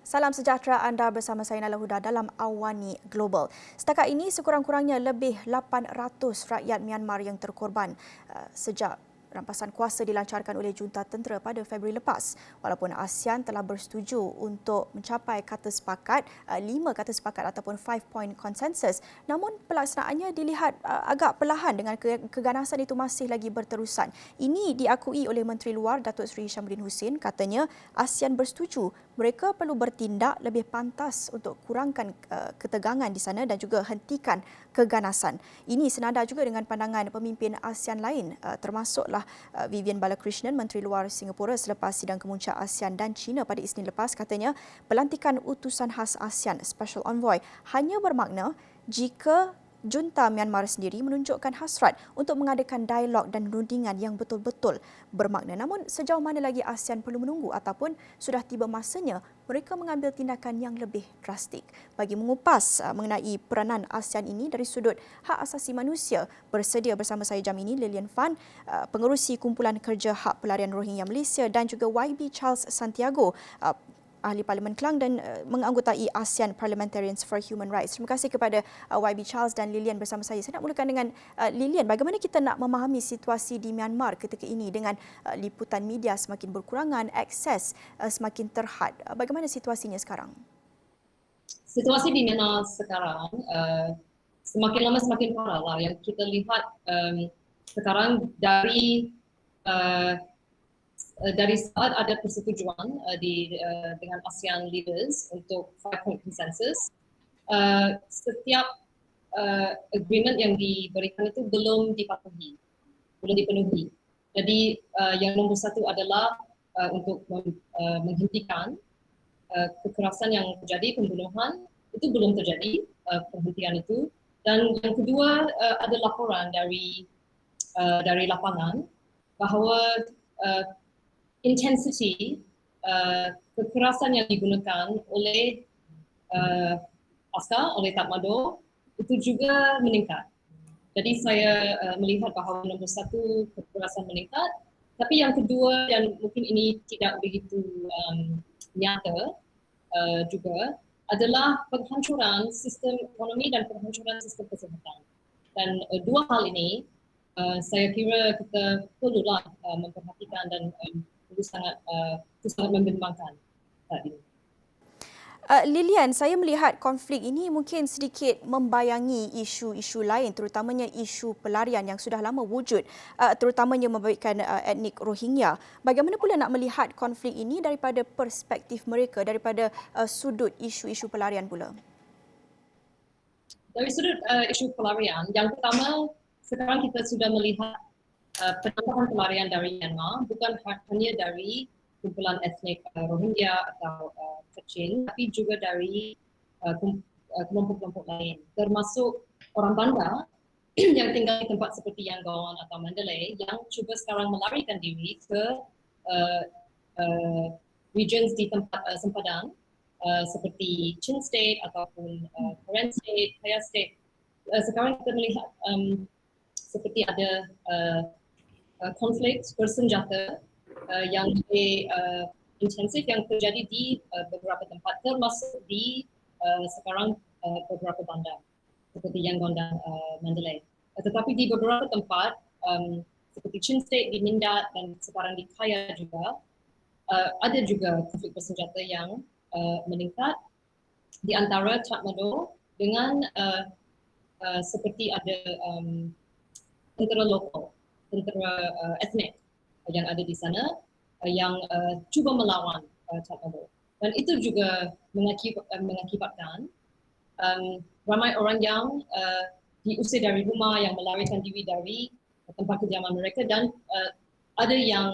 Salam sejahtera anda bersama saya Nala Huda dalam Awani Global. Setakat ini sekurang-kurangnya lebih 800 rakyat Myanmar yang terkorban sejak rampasan kuasa dilancarkan oleh junta tentera pada Februari lepas. Walaupun ASEAN telah bersetuju untuk mencapai kata sepakat, 5 kata sepakat ataupun 5-point consensus, namun pelaksanaannya dilihat agak perlahan dengan keganasan itu masih lagi berterusan. Ini diakui oleh Menteri Luar Datuk Seri Syamsuddin Husin, katanya ASEAN bersetuju mereka perlu bertindak lebih pantas untuk kurangkan ketegangan di sana dan juga hentikan keganasan. Ini senada juga dengan pandangan pemimpin ASEAN lain termasuklah Vivian Balakrishnan, Menteri Luar Singapura selepas sidang kemuncak ASEAN dan China pada Isnin lepas, katanya pelantikan utusan khas ASEAN Special Envoy hanya bermakna jika junta Myanmar sendiri menunjukkan hasrat untuk mengadakan dialog dan rundingan yang betul-betul bermakna. Namun sejauh mana lagi ASEAN perlu menunggu ataupun sudah tiba masanya mereka mengambil tindakan yang lebih drastik? Bagi mengupas mengenai peranan ASEAN ini dari sudut hak asasi manusia, bersedia bersama saya jam ini Lilian Fan, pengerusi Kumpulan Kerja Hak Pelarian Rohingya Malaysia, dan juga YB Charles Santiago, Ahli Parlimen Klang dan menganggotai ASEAN Parliamentarians for Human Rights. Terima kasih kepada YB Charles dan Lilian bersama saya. Saya nak mulakan dengan Lilian. Bagaimana kita nak memahami situasi di Myanmar ketika ini dengan liputan media semakin berkurangan, akses semakin terhad. Bagaimana situasinya sekarang? Situasi di Myanmar sekarang semakin lama semakin parah lah. Yang kita lihat sekarang uh, dari saat ada persetujuan dengan ASEAN leaders untuk 5-point consensus, setiap agreement yang diberikan itu belum dipenuhi. Jadi yang nombor satu adalah untuk menghentikan kekerasan yang terjadi, pembunuhan itu belum terjadi, penghentian itu. Dan yang kedua ada laporan dari lapangan bahawa intensity kekerasan yang digunakan oleh askar, oleh Tatmadaw itu juga meningkat. Jadi saya melihat bahawa nombor satu kekerasan meningkat, tapi yang kedua dan mungkin ini tidak begitu nyata juga adalah penghancuran sistem ekonomi dan penghancuran sistem kesihatan. Dan dua hal ini saya kira kita perlulah memperhatikan dan itu sangat membimbangkan saat ini. Lilian, saya melihat konflik ini mungkin sedikit membayangi isu-isu lain, terutamanya isu pelarian yang sudah lama wujud, terutamanya membabitkan etnik Rohingya. Bagaimana pula nak melihat konflik ini daripada perspektif mereka, daripada sudut isu-isu pelarian pula? Dari sudut isu pelarian, yang pertama sekarang kita sudah melihat penambahan pelarian dari Myanmar bukan hanya dari kumpulan etnik Rohingya atau Kachin, tapi juga dari kelompok-kelompok lain, termasuk orang bandar yang tinggal di tempat seperti Yangon atau Mandalay yang cuba sekarang melarikan diri ke regions di tempat sempadan seperti Chin State ataupun Karen State, Kaya State. Sekarang kita melihat seperti ada konflik bersenjata yang lebih intensif yang terjadi di beberapa tempat, termasuk di sekarang beberapa bandar seperti Yangon dan Mandalay. Tetapi di beberapa tempat seperti Chin State, di Mindat dan sekarang di Kaya juga ada juga konflik bersenjata yang meningkat di antara Tatmadaw dengan seperti ada tentera lokal, tentera etnik yang ada di sana yang cuba melawan Tatmadaw. Dan itu juga mengakibatkan ramai orang yang diusir dari rumah, yang melarikan diri dari tempat kediaman mereka, dan ada yang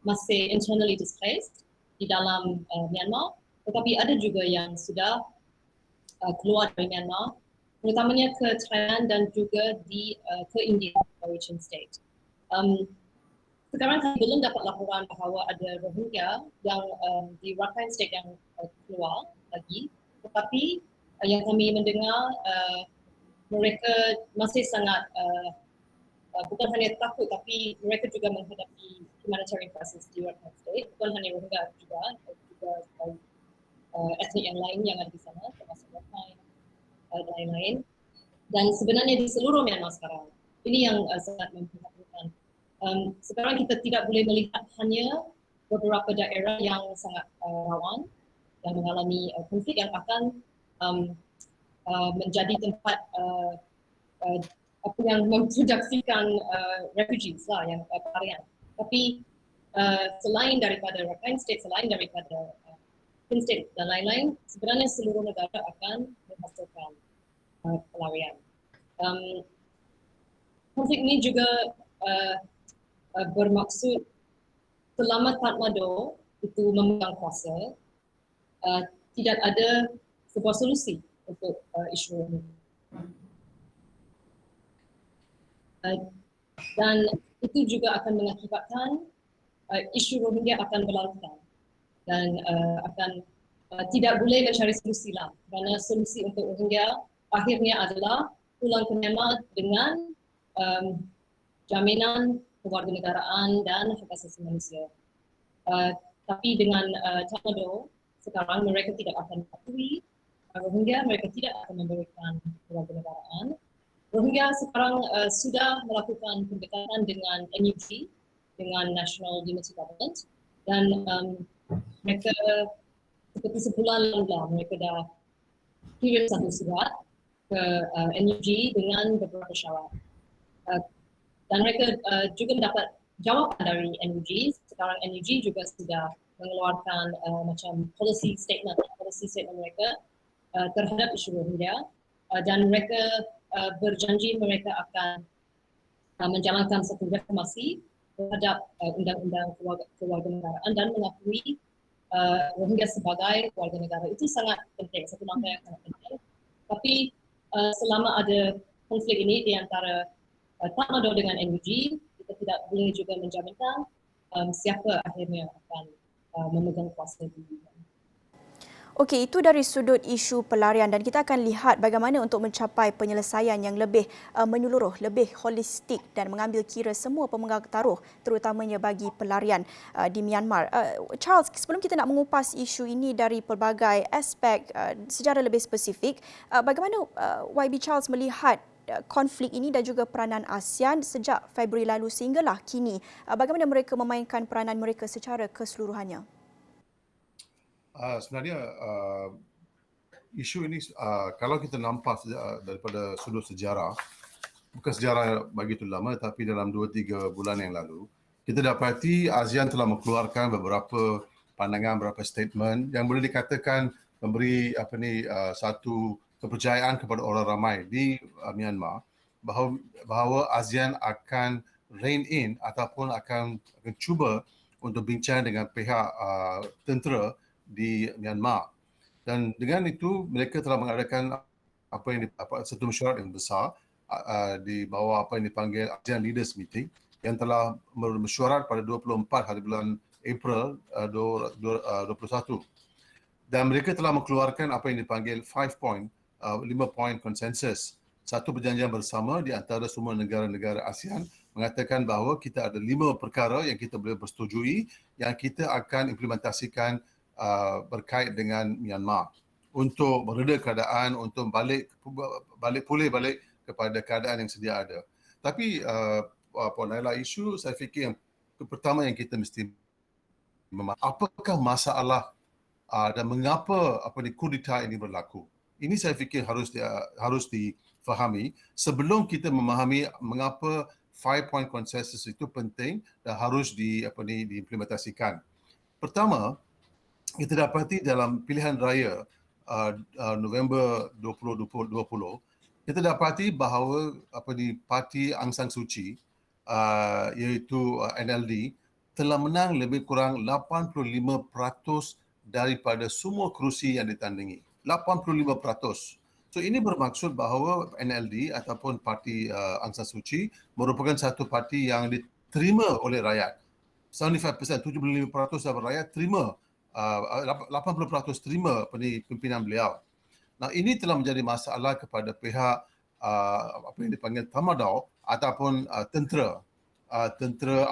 masih internally displaced di dalam Myanmar, tetapi ada juga yang sudah keluar dari Myanmar, terutamanya ke Thailand dan juga ke India, dari Chin State. Sekarang kami belum dapat laporan bahawa ada Rohingya yang di Rakhine State yang keluar lagi, tetapi yang kami mendengar mereka masih sangat bukan hanya takut, tapi mereka juga menghadapi humanitarian crisis di Rakhine State, bukan hanya Rohingya juga etnik yang lain yang ada di sana, termasuk Rakhine dan lain-lain. Dan sebenarnya di seluruh Myanmar sekarang, ini yang sangat memprihatinkan. Sekarang kita tidak boleh melihat hanya beberapa daerah yang sangat rawan yang mengalami konflik yang akan menjadi tempat apa yang memproduksikan refugees lah, yang pelarian. Tapi selain daripada Rakhine State, selain daripada Rakhine State dan lain-lain, sebenarnya seluruh negara akan menghasilkan pelarian. Konflik ini juga bermaksud selama Tatmadaw itu memegang kuasa, tidak ada sebuah solusi untuk isu ini. Dan itu juga akan mengakibatkan isu Rohingya akan berlarutan dan akan tidak boleh mencari solusi lah, kerana solusi untuk Rohingya akhirnya adalah pulang ke Myanmar dengan jaminan kewarganegaraan dan hak asasi manusia. Tapi dengan Tatmadaw sekarang mereka tidak akan mengakui Rohingya, mereka tidak akan memberikan kewarganegaraan. Rohingya sekarang sudah melakukan pendekatan dengan NUG, dengan National Unity Government, dan mereka seperti sebulan lalu lah mereka dah kirim satu surat ke NUG dengan beberapa syarat. Dan mereka juga mendapat jawapan dari NUG. Sekarang NUG juga sudah mengeluarkan macam policy statement mereka terhadap isu Rohingya, dan mereka berjanji mereka akan menjalankan satu reformasi terhadap undang-undang kewarganegaraan dan mengakui Rohingya sebagai warga negara. Itu sangat penting, satu langkah yang sangat penting. Tapi selama ada konflik ini di antara Tatmadaw dengan NUG, kita tidak boleh juga menjaminkan siapa akhirnya akan memegang kuasa di Okey, itu dari sudut isu pelarian dan kita akan lihat bagaimana untuk mencapai penyelesaian yang lebih menyeluruh, lebih holistik dan mengambil kira semua pemegang taruh terutamanya bagi pelarian di Myanmar. Charles, sebelum kita nak mengupas isu ini dari pelbagai aspek secara lebih spesifik, bagaimana YB Charles melihat konflik ini dan juga peranan ASEAN sejak Februari lalu sehinggalah kini? Bagaimana mereka memainkan peranan mereka secara keseluruhannya? Sebenarnya isu ini kalau kita nampak daripada sudut sejarah, bukan sejarah begitu lama tapi dalam 2-3 bulan yang lalu, kita dapati ASEAN telah mengeluarkan beberapa pandangan, beberapa statement yang boleh dikatakan memberi satu kepercayaan kepada orang ramai di Myanmar bahawa ASEAN akan rein in ataupun akan cuba untuk bincang dengan pihak tentera di Myanmar. Dan dengan itu mereka telah mengadakan satu mesyuarat yang besar di bawah apa yang dipanggil ASEAN Leaders Meeting yang telah mesyuarat pada 24 hari bulan April 2021. Dan mereka telah mengeluarkan apa yang dipanggil 5 point konsensus. Satu perjanjian bersama di antara semua negara-negara ASEAN mengatakan bahawa kita ada 5 perkara yang kita boleh bersetujui yang kita akan implementasikan berkait dengan Myanmar untuk mereda keadaan, untuk balik kepada keadaan yang sedia ada. Tapi Puan Naila, isu saya fikir yang pertama yang kita mesti apakah masalah dan mengapa kudeta ini berlaku. Ini saya fikir harus difahami sebelum kita memahami mengapa 5 point consensus itu penting dan harus diimplementasikan. Pertama, kita dapati dalam pilihan raya November 2020, kita dapati bahawa parti Aung San Suu Kyi iaitu NLD telah menang lebih kurang 85% daripada semua kerusi yang ditandingi. 85%. So ini bermaksud bahawa NLD ataupun parti Aung San Suu Kyi merupakan satu parti yang diterima oleh rakyat. 75%, 75% rakyat terima, 80% terima pimpinan beliau. Nah, ini telah menjadi masalah kepada pihak apa yang dipanggil Tatmadaw ataupun tentera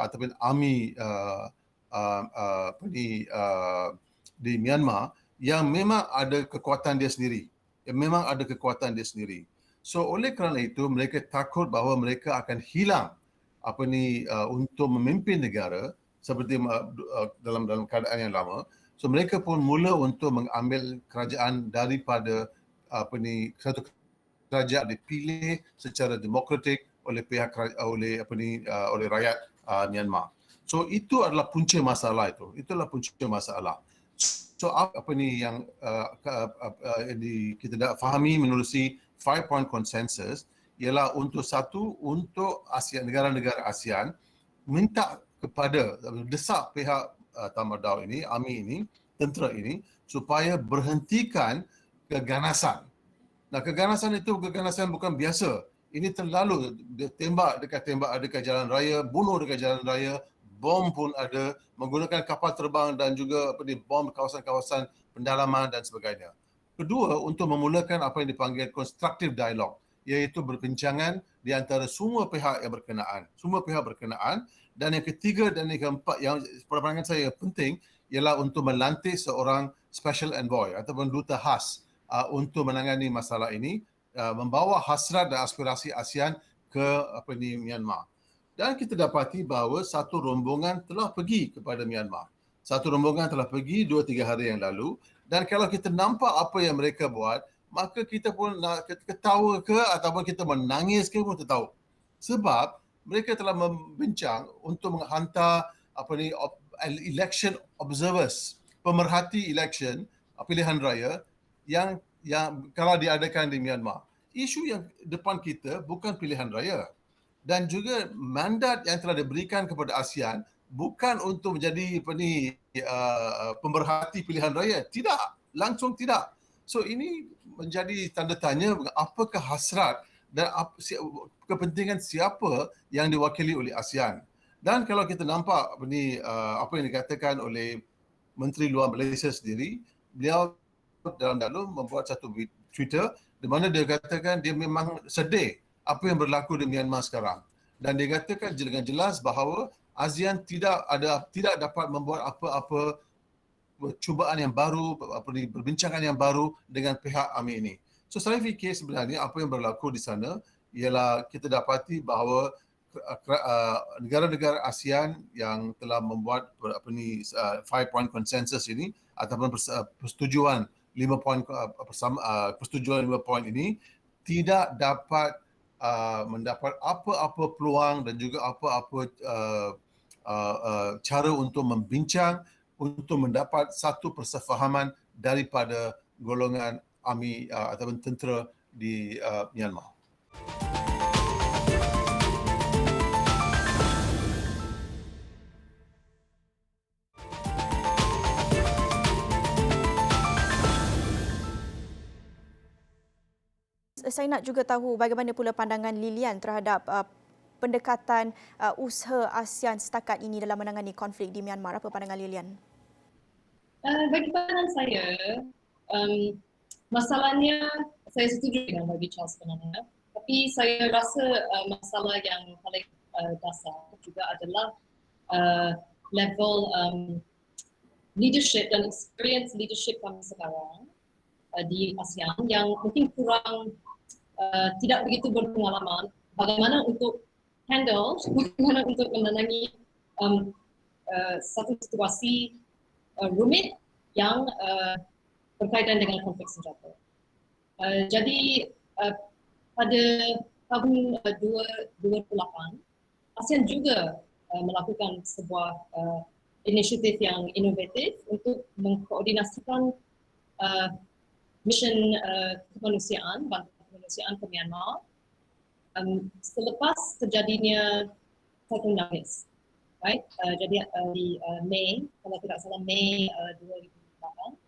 ataupun army di Myanmar yang memang ada kekuatan dia sendiri. So oleh kerana itu mereka takut bahawa mereka akan hilang untuk memimpin negara seperti dalam keadaan yang lama. So mereka pun mula untuk mengambil kerajaan daripada satu kerajaan dipilih secara demokratik oleh oleh rakyat Myanmar. So itu adalah punca masalah itu. Itulah punca masalah. So yang kita dah fahami menerusi 5-point consensus ialah untuk ASEAN, negara-negara ASEAN minta kepada desak pihak Tatmadaw ini, AMI ini, tentera ini supaya berhentikan keganasan. Nah, keganasan itu keganasan bukan biasa. Ini terlalu tembak dekat jalan raya, bunuh dekat jalan raya, bom pun ada, menggunakan kapal terbang dan juga bom kawasan-kawasan pendalaman dan sebagainya. Kedua, untuk memulakan apa yang dipanggil constructive dialogue, iaitu berbincangan di antara semua pihak yang berkenaan. Dan yang ketiga dan yang keempat yang pada pandangan saya penting ialah untuk melantik seorang special envoy ataupun duta khas untuk menangani masalah ini, membawa hasrat dan aspirasi ASEAN ke Myanmar. Dan kita dapati bahawa satu rombongan telah pergi kepada Myanmar. 2-3 hari yang lalu, dan kalau kita nampak apa yang mereka buat, maka kita pun nak ketawa ke ataupun kita menangis ke pun tak tahu. Sebab mereka telah membincang untuk menghantar election observers, pemerhati election pilihan raya yang kalau diadakan di Myanmar. Isu yang depan kita bukan pilihan raya, dan juga mandat yang telah diberikan kepada ASEAN bukan untuk menjadi pemerhati pilihan raya. Tidak, langsung tidak. So ini menjadi tanda tanya apakah hasrat dan kepentingan siapa yang diwakili oleh ASEAN. Dan kalau kita nampak apa yang dikatakan oleh Menteri Luar Malaysia sendiri, beliau dalam lalu membuat satu Twitter di mana dia katakan dia memang sedih apa yang berlaku di Myanmar sekarang. Dan dia katakan dengan jelas bahawa ASEAN tidak dapat membuat apa-apa cubaan yang baru, perbincangan yang baru dengan pihak AMI ini. So saya fikir sebenarnya apa yang berlaku di sana ialah kita dapati bahawa negara-negara ASEAN yang telah membuat 5-point consensus ini ataupun persetujuan 5 poin ini tidak dapat mendapat apa-apa peluang dan juga apa-apa cara untuk membincang untuk mendapat satu persefahaman daripada golongan AMI ataupun tentera di Myanmar. Saya nak juga tahu bagaimana pula pandangan Lilian terhadap pendekatan usaha ASEAN setakat ini dalam menangani konflik di Myanmar. Apa pandangan Lilian? Bagi pandangan saya, masalahnya saya setuju dengan bagi Charles sebenarnya. Tapi saya rasa masalah yang paling dasar juga adalah level leadership dan experience leadership kami sekarang di ASEAN yang mungkin kurang tidak begitu berpengalaman bagaimana untuk handle, bagaimana untuk menenangi satu situasi rumit yang berkaitan dengan konflik senjata. Jadi pada tahun 2008, ASEAN juga melakukan sebuah inisiatif yang inovatif untuk mengkoordinasikan mission kemanusiaan, bantuan kemanusiaan ke Myanmar selepas terjadinya Typhoon Nargis. Right? Jadi di Mei, kalau tidak salah Mei 2008,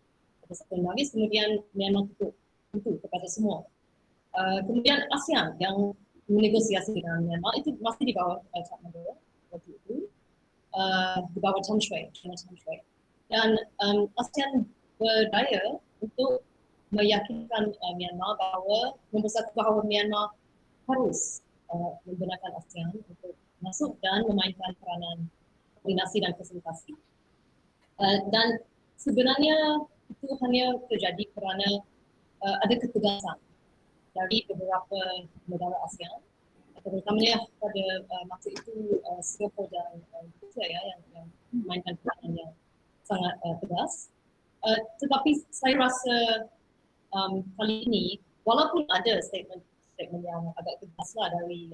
ada Typhoon Nargis, kemudian Myanmar tutup kepada semua. Kemudian ASEAN yang menegosiasi dengan Myanmar itu masih di bawah Tatmadaw waktu itu, di bawah Tan Shwe. Dan ASEAN berdaya untuk meyakinkan Myanmar bahawa Myanmar harus menggunakan ASEAN untuk masuk dan memainkan peranan koordinasi dan fasilitasi. Dan sebenarnya itu itu hanya terjadi kerana ada ketegasan dari beberapa negara ASEAN, terutamanya pada masa itu Singapura dan Malaysia yang memainkan peranan yang sangat tegas. Tetapi saya rasa kali ini, walaupun ada statement yang agak tegas lah dari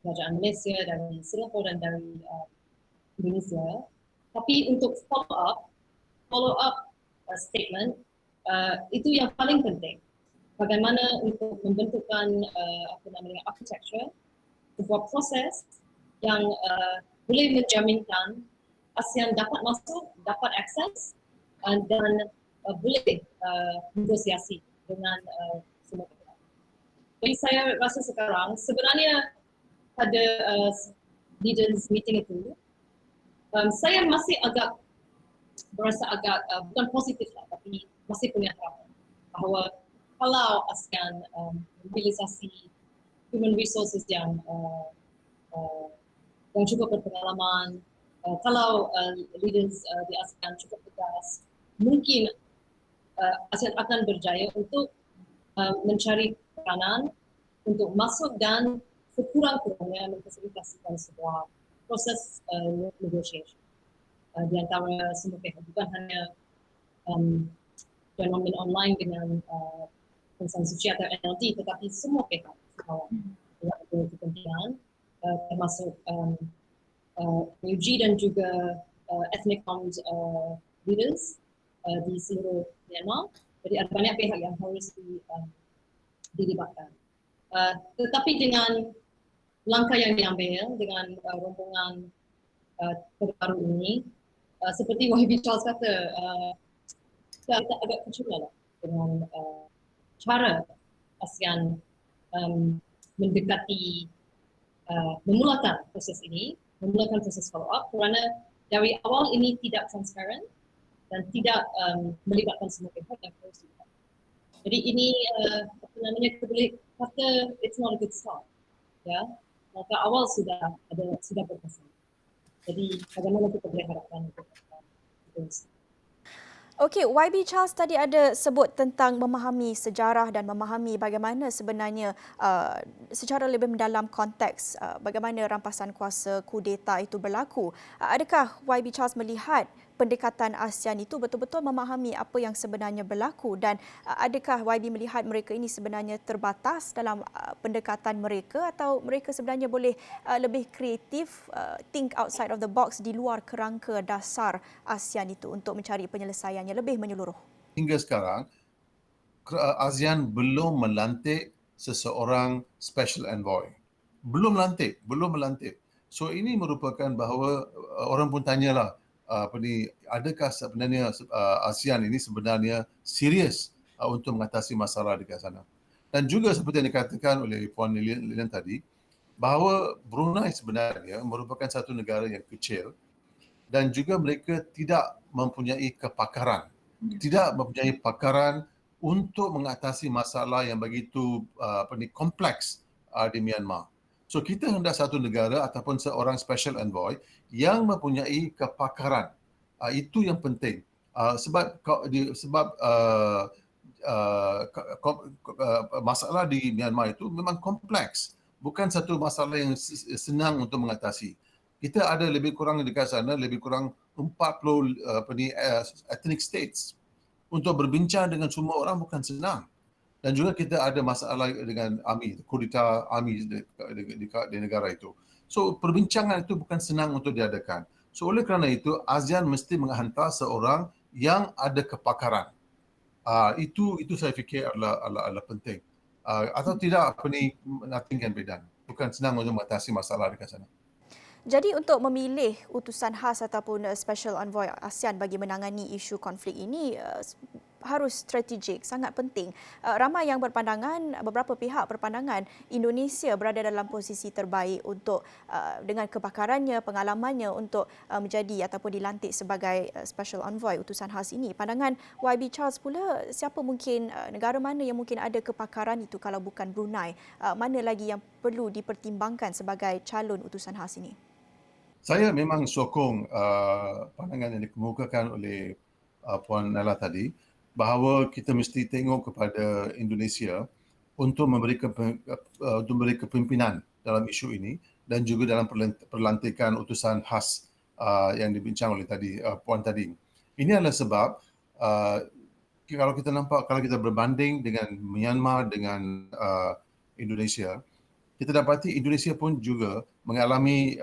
kerajaan Malaysia, dari Singapura dan dari Indonesia, tapi untuk follow up statement itu yang paling penting. Bagaimana untuk membentukkan architecture, sebuah proses yang boleh menjaminkan ASEAN dapat masuk, dapat akses dan boleh negosiasi dengan semua pihak. Jadi saya rasa sekarang sebenarnya pada leaders meeting itu, saya masih berasa agak bukan positif lah, tapi masih punya harapan bahawa kalau ASEAN mobilisasi human resources yang cukup berpengalaman, kalau leaders di ASEAN cukup tegas, mungkin ASEAN akan berjaya untuk mencari peranan untuk masuk dan sekurang-kurangnya memfasilitasikan sebuah proses negotiation di antara semua pihak, bukan hanya fenomen online dengan Insan Suci atau NLD, tetapi semua pihak yang berkepentingan, termasuk UG dan juga ethnic comms leaders di seluruh Myanmar. Jadi ada banyak pihak yang harus dilibatkan. Tetapi dengan langkah yang diambil dengan rombongan terbaru ini, seperti YB Charles kata, kita agak kecewa lah dengan cara ASEAN mendekati, memulakan proses ini, memulakan proses follow up, kerana dari awal ini tidak transparan dan tidak melibatkan semua pihak yang harus dilibatkan. Jadi ini kita boleh kata it's not a good start, ya. Maka awal sudah berkesan. Jadi bagaimana kita boleh harapkan untuk Okey, YB Charles tadi ada sebut tentang memahami sejarah dan memahami bagaimana sebenarnya secara lebih mendalam konteks bagaimana rampasan kuasa kudeta itu berlaku. Adakah YB Charles melihat pendekatan ASEAN itu betul-betul memahami apa yang sebenarnya berlaku, dan adakah YB melihat mereka ini sebenarnya terbatas dalam pendekatan mereka, atau mereka sebenarnya boleh lebih kreatif, think outside of the box, di luar kerangka dasar ASEAN itu untuk mencari penyelesaiannya lebih menyeluruh? Hingga sekarang, ASEAN belum melantik seseorang special envoy. Belum melantik. So ini merupakan bahawa orang pun tanyalah, adakah sebenarnya ASEAN ini sebenarnya serius untuk mengatasi masalah di sana. Dan juga seperti yang dikatakan oleh Puan Lilian tadi, bahawa Brunei sebenarnya merupakan satu negara yang kecil dan juga mereka tidak mempunyai pakaran untuk mengatasi masalah yang begitu kompleks di Myanmar. So kita hendak satu negara ataupun seorang special envoy yang mempunyai kepakaran. Itu yang penting. Sebab masalah di Myanmar itu memang kompleks. Bukan satu masalah yang senang untuk mengatasi. Kita ada lebih kurang dekat sana, lebih kurang 40 ethnic states. Untuk berbincang dengan semua orang bukan senang. Dan juga kita ada masalah dengan kudeta army di negara itu. So perbincangan itu bukan senang untuk diadakan. So oleh kerana itu ASEAN mesti menghantar seorang yang ada kepakaran. Itu saya fikir adalah penting. Atau tidak nothing can be done. Bukan senang untuk mengatasi masalah di sana. Jadi untuk memilih utusan khas ataupun special envoy ASEAN bagi menangani isu konflik ini harus strategik, sangat penting. Ramai yang beberapa pihak berpandangan Indonesia berada dalam posisi terbaik untuk dengan kepakarannya, pengalamannya untuk menjadi ataupun dilantik sebagai special envoy utusan khas ini. Pandangan YB Charles pula, siapa mungkin, negara mana yang mungkin ada kepakaran itu kalau bukan Brunei? Mana lagi yang perlu dipertimbangkan sebagai calon utusan khas ini? Saya memang sokong pandangan yang dikemukakan oleh Puan Nala tadi, bahawa kita mesti tengok kepada Indonesia untuk untuk memberi kepimpinan dalam isu ini dan juga dalam perlantikan utusan khas yang dibincang oleh Puan tadi. Ini adalah sebab kalau kita nampak, kalau kita berbanding dengan Myanmar dengan Indonesia, kita dapati Indonesia pun juga mengalami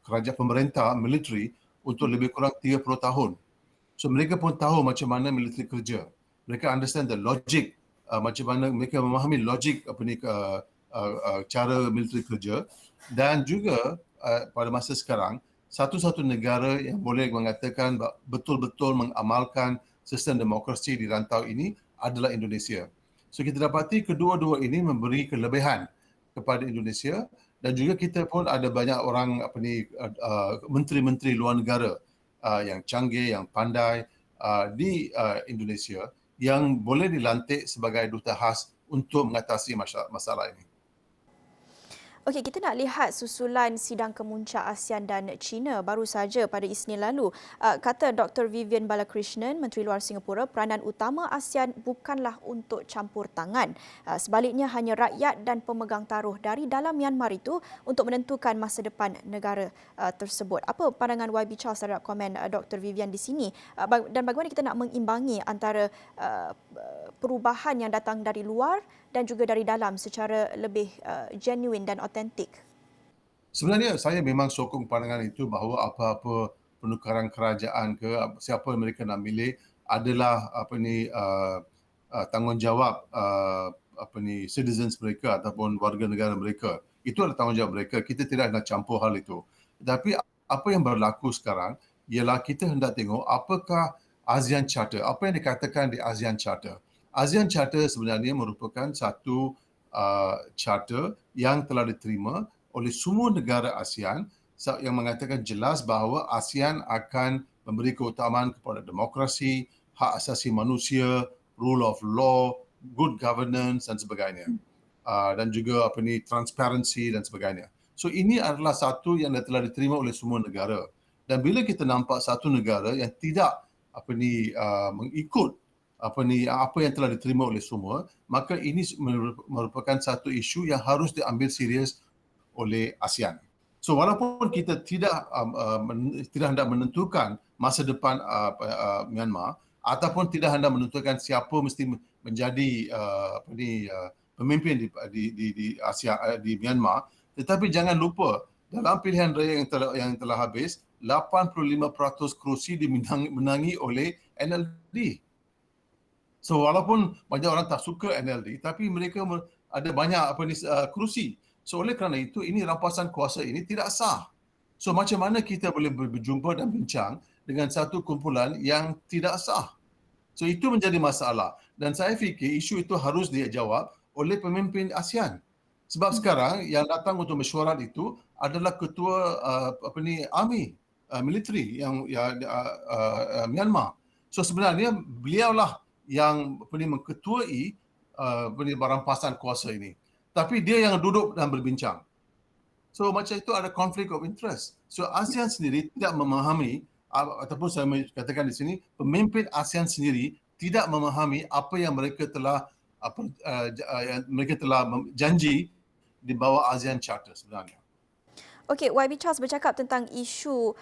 kerajaan pemerintah militeri untuk lebih kurang 30 tahun. So mereka pun tahu macam mana militeri kerja. Mereka understand the logic, macam mana mereka memahami logik cara militeri kerja, dan juga pada masa sekarang satu-satu negara yang boleh mengatakan betul-betul mengamalkan sistem demokrasi di rantau ini adalah Indonesia. So kita dapati kedua-dua ini memberi kelebihan kepada Indonesia, dan juga kita pun ada banyak orang menteri-menteri luar negara yang canggih, yang pandai di Indonesia yang boleh dilantik sebagai duta khas untuk mengatasi masalah ini. Okey, kita nak lihat susulan sidang kemuncak ASEAN dan China baru saja pada Isnin lalu. Kata Dr. Vivian Balakrishnan, Menteri Luar Singapura, peranan utama ASEAN bukanlah untuk campur tangan. Sebaliknya, hanya rakyat dan pemegang taruh dari dalam Myanmar itu untuk menentukan masa depan negara tersebut. Apa pandangan YB Charles terhadap komen Dr. Vivian di sini? Dan bagaimana kita nak mengimbangi antara perubahan yang datang dari luar dan juga dari dalam secara lebih genuine dan autentik? Sebenarnya saya memang sokong pandangan itu bahawa apa-apa penukaran kerajaan ke siapa mereka nak milih adalah tanggungjawab citizens mereka ataupun warga negara mereka. Itu adalah tanggungjawab mereka. Kita tidak nak campur hal itu. Tetapi apa yang berlaku sekarang ialah kita hendak tengok apakah ASEAN Charter, apa yang dikatakan di ASEAN Charter. ASEAN Charter sebenarnya merupakan satu charter yang telah diterima oleh semua negara ASEAN yang mengatakan jelas bahawa ASEAN akan memberi keutamaan kepada demokrasi, hak asasi manusia, rule of law, good governance dan sebagainya. Dan juga transparency dan sebagainya. So ini adalah satu yang telah diterima oleh semua negara. Dan bila kita nampak satu negara yang tidak mengikut apa yang telah diterima oleh semua, maka ini merupakan satu isu yang harus diambil serius oleh ASEAN. So walaupun kita tidak hendak menentukan masa depan Myanmar ataupun tidak hendak menentukan siapa mesti menjadi pemimpin di Asia, di Myanmar, tetapi jangan lupa dalam pilihan raya yang telah habis, 85% kerusi dimenangi oleh NLD. So walaupun banyak orang tak suka NLD, tapi mereka ada banyak kerusi. So oleh kerana itu, ini rampasan kuasa ini tidak sah. So macam mana kita boleh berjumpa dan bincang dengan satu kumpulan yang tidak sah? So itu menjadi masalah. Dan saya fikir isu itu harus dijawab oleh pemimpin ASEAN. Sebab sekarang yang datang untuk mesyuarat itu adalah ketua army, militeri yang Myanmar. So sebenarnya beliaulah yang mengketuai rampasan kuasa ini. Tapi dia yang duduk dan berbincang. So macam itu ada conflict of interest. So ASEAN sendiri tidak memahami, ataupun saya katakan di sini, pemimpin ASEAN sendiri tidak memahami apa yang mereka telah janji di bawah ASEAN Charter sebenarnya. Okey, YB Charles bercakap tentang isu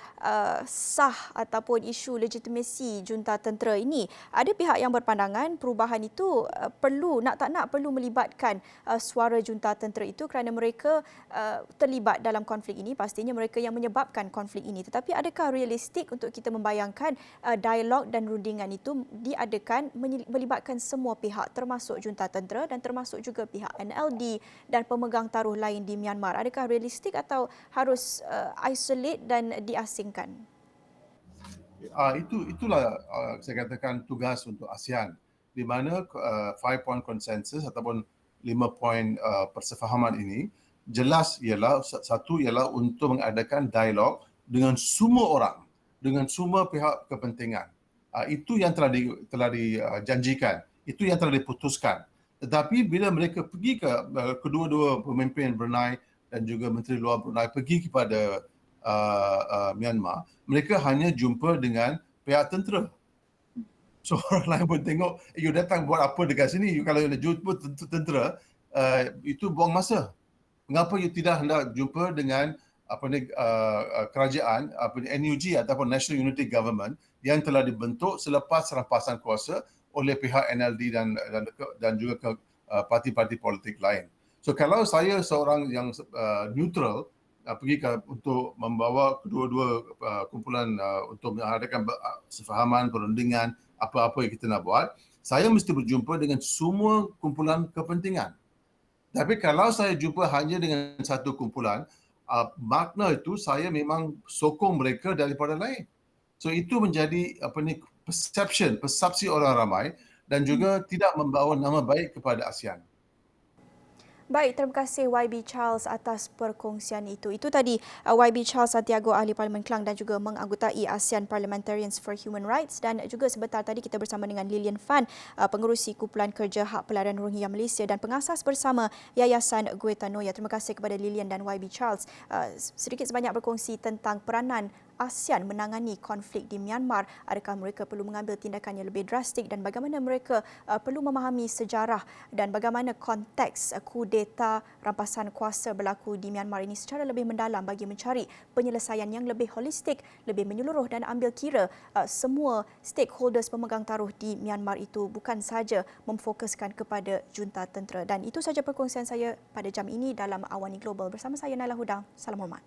sah ataupun isu legitimasi junta tentera ini. Ada pihak yang berpandangan perubahan itu perlu melibatkan suara junta tentera itu kerana mereka terlibat dalam konflik ini. Pastinya mereka yang menyebabkan konflik ini. Tetapi adakah realistik untuk kita membayangkan dialog dan rundingan itu diadakan melibatkan semua pihak termasuk junta tentera dan termasuk juga pihak NLD dan pemegang taruh lain di Myanmar? Adakah realistik atau harus isolate dan diasingkan? Itulah saya katakan tugas untuk ASEAN, di mana 5 point consensus ataupun 5 poin persefahaman ini jelas ialah satu ialah untuk mengadakan dialog dengan semua orang, dengan semua pihak kepentingan. Itu yang telah dijanjikan, itu yang telah diputuskan. Tetapi bila mereka pergi ke kedua-dua pemimpin Brunei dan juga Menteri Luar Brunei pergi kepada Myanmar, mereka hanya jumpa dengan pihak tentera. So orang lain pun tengok, you datang buat apa dekat sini, you kalau you nak jumpa tentera, itu buang masa. Mengapa you tidak hendak jumpa dengan kerajaan, NUG ataupun National Unity Government yang telah dibentuk selepas rampasan kuasa oleh pihak NLD dan juga parti-parti politik lain. So kalau saya seorang yang neutral pergi untuk membawa kedua-dua kumpulan untuk mengadakan sefahaman, perundingan, apa-apa yang kita nak buat, saya mesti berjumpa dengan semua kumpulan kepentingan. Tapi kalau saya jumpa hanya dengan satu kumpulan, makna itu saya memang sokong mereka daripada lain. So itu menjadi persepsi orang ramai dan juga tidak membawa nama baik kepada ASEAN. Baik, terima kasih YB Charles atas perkongsian itu. Itu tadi YB Charles Santiago, Ahli Parlimen Klang dan juga menganggotai ASEAN Parliamentarians for Human Rights, dan juga sebentar tadi kita bersama dengan Lilian Fan, pengerusi Kumpulan Kerja Hak Pelarian Rohingya Malaysia dan pengasas bersama Yayasan Guetanoia. Terima kasih kepada Lilian dan YB Charles sedikit sebanyak berkongsi tentang peranan ASEAN menangani konflik di Myanmar. Adakah mereka perlu mengambil tindakan yang lebih drastik dan bagaimana mereka perlu memahami sejarah dan bagaimana konteks kudeta rampasan kuasa berlaku di Myanmar ini secara lebih mendalam bagi mencari penyelesaian yang lebih holistik, lebih menyeluruh dan ambil kira semua stakeholders pemegang taruh di Myanmar itu, bukan sahaja memfokuskan kepada junta tentera. Dan itu saja perkongsian saya pada jam ini dalam Awani Global. Bersama saya Naila Huda. Salam hormat.